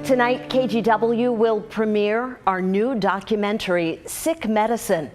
Tonight, KGW will premiere our new documentary, Sick Medicine.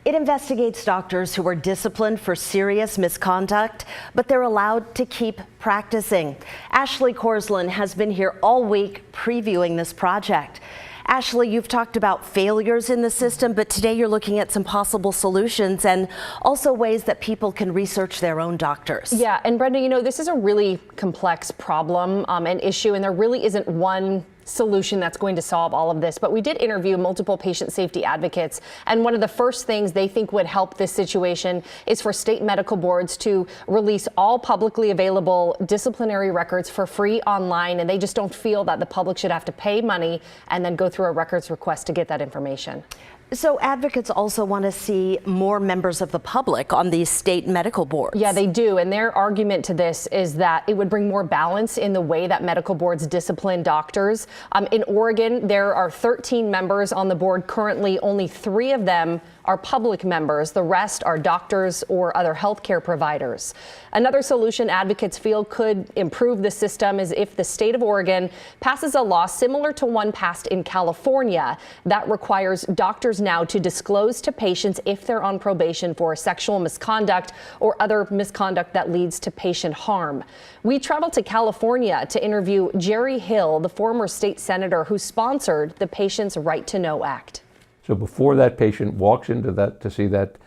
It investigates doctors who are disciplined for serious misconduct, but they're allowed to keep practicing. Ashley Korslien has been here all week previewing this project. Ashley, you've talked about failures in the system, but today you're looking at some possible solutions and also ways that people can research their own doctors. Yeah, and Brenda, you know, this is a really complex problem and issue, and there really isn't one solution that's going to solve all of this. But we did interview multiple patient safety advocates, and one of the first things they think would help this situation is for state medical boards to release all publicly available disciplinary records for free online, and they just don't feel that the public should have to pay money and then go through a records request to get that information. So advocates also want to see more members of the public on these state medical boards. Yeah, they do. And their argument to this is that it would bring more balance in the way that medical boards discipline doctors. In Oregon, there are 13 members on the board. Currently, only 3 of them are public members. The rest are doctors or other healthcare providers. Another solution advocates feel could improve the system is if the state of Oregon passes a law similar to one passed in California that requires doctors now to disclose to patients if they're on probation for sexual misconduct or other misconduct that leads to patient harm. We traveled to California to interview Jerry Hill, the former state senator who sponsored the Patients' Right to Know Act. So before that patient walks into to see that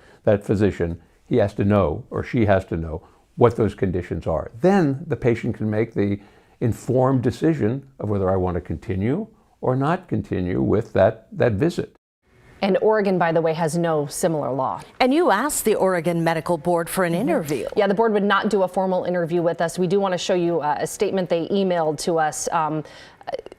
physician, he has to know, or she has to know, what those conditions are. Then the patient can make the informed decision of whether I want to continue or not continue with that visit. And Oregon, by the way, has no similar law. And you asked the Oregon Medical Board for an interview. Yeah, the board would not do a formal interview with us. We do want to show you a statement they emailed to us.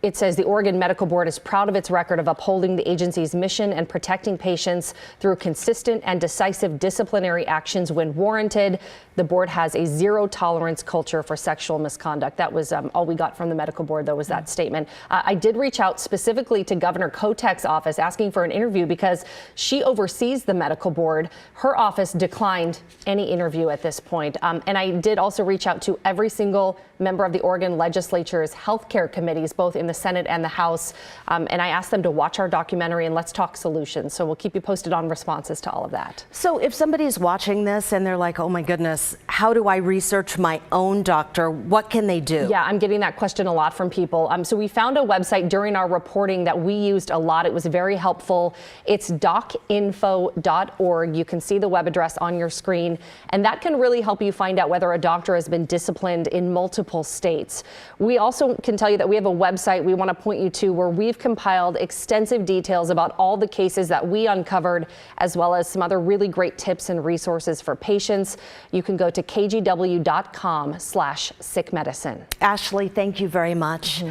It says the Oregon Medical Board is proud of its record of upholding the agency's mission and protecting patients through consistent and decisive disciplinary actions when warranted. The board has a zero tolerance culture for sexual misconduct. That was all we got from the medical board, though, was that statement. I did reach out specifically to Governor Kotek's office asking for an interview because she oversees the medical board. Her office declined any interview at this point. And I did also reach out to every single member of the Oregon legislature's healthcare committees, both in the Senate and the House. And I asked them to watch our documentary and let's talk solutions. So we'll keep you posted on responses to all of that. So if somebody's watching this and they're like, oh my goodness, how do I research my own doctor? What can they do? Yeah, I'm getting that question a lot from people. So we found a website during our reporting that we used a lot. It was very helpful. It's docinfo.org. You can see the web address on your screen, and that can really help you find out whether a doctor has been disciplined in multiple states. We also can tell you that we have a website we want to point you to where we've compiled extensive details about all the cases that we uncovered, as well as some other really great tips and resources for patients. You can go to kgw.com/sickmedicine. Ashley, thank you very much.